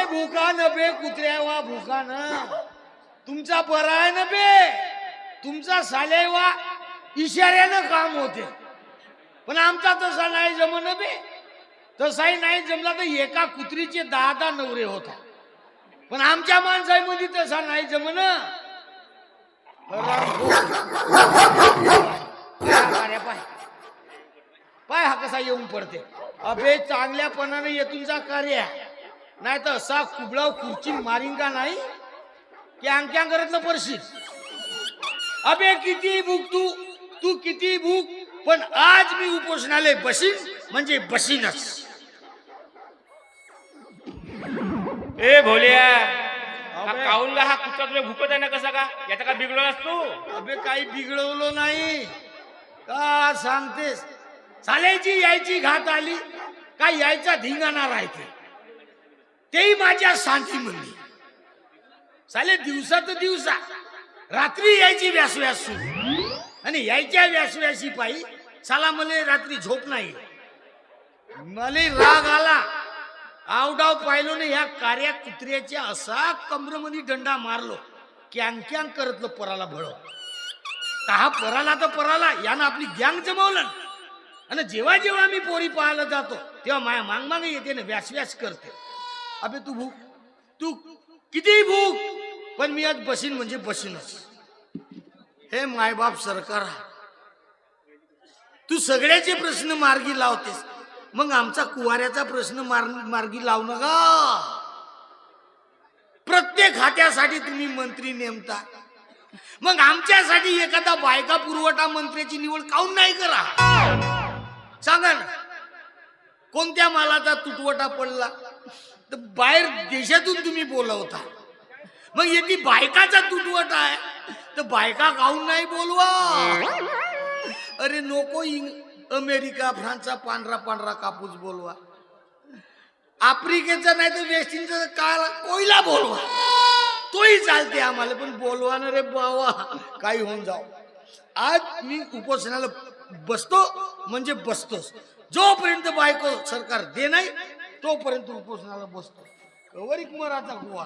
भूका न बे कुत्र्या वा भूका न तुमचा बरा आहे ना बे तुमचा साले वा इशाऱ्यानं काम होते पण आमचा तसा नाही जमन बे तसाही नाही जमला तर एका कुत्रीचे 10 नवरे होता पण आमच्या माणसामध्ये तसा नाही जमन पाय हा कसा येऊन पडते अबे चांगल्यापणाने येथून जा कार्य नाही तर असा कुबळाव खुर्ची मारीन का नाही की अंक्या करत न पडशील अबे किती भूक तू किती भूक पण आज मी उपोषणाले बसीन म्हणजे बसीनच ए भोलिया काऊन गा हा कुत्रा तुला भूकत आहे ना कसा का याचा का बिघडवलास तू अबे काही बिघडवलो नाही का सांगतेस चालायची यायची घात आली का यायचा धिंगाणा राहते तेही माझ्या शांती म्हणली चाले दिवसा तर दिवसा रात्री यायची व्यासव्यास आणि यायच्या व्यासव्यासी पायी साला मला रात्री झोप नाही मला राग आला आवडाव पाहिलो ना या कार्या कुत्र्याच्या असा कमरमनी दंडा मारलो कॅंग कॅंग करतलं पराला भळव हा पराला तर पराला यानं आपली गँग जमवलं आणि जेव्हा जेव्हा मी पोरी पाहायला जातो तेव्हा माया मांग मांग येते ना व्यास व्यास करते अबे तू भूक तू किती भूक पण मी आज बसीन म्हणजे बसीनच हे मायबाप सरकार तू सगळ्याचे प्रश्न मार्गी लावतेस मग आमचा कुवाऱ्याचा प्रश्न मार्गी लावू नका प्रत्येक खात्यासाठी तुम्ही मंत्री नेमता मग आमच्यासाठी एखादा बायका पुरवठा मंत्र्याची निवड काऊन नाही करा सांगा ना कोणत्या मालाचा तुटवटा पडला तर बाहेर देशातून तुम्ही बोलवता मग येथे बायकाचा तुटवटा आहे तर बायका काऊन नाही बोलवा अरे नको अमेरिका फ्रान्सचा पांढरा पांढरा कापूस बोलवा आफ्रिकेचा नाही तर वेस्ट इंडिजचा काळा कोयला बोलवा तोही चालते आम्हाला पण बोलवा ना रे बावा काही होऊन जाऊ आज मी उपोषणाला बसतो म्हणजे बसतोच जोपर्यंत बायको सरकार दे नाही तोपर्यंत उपोषणाला बसतो कवरिक मराचा गोवा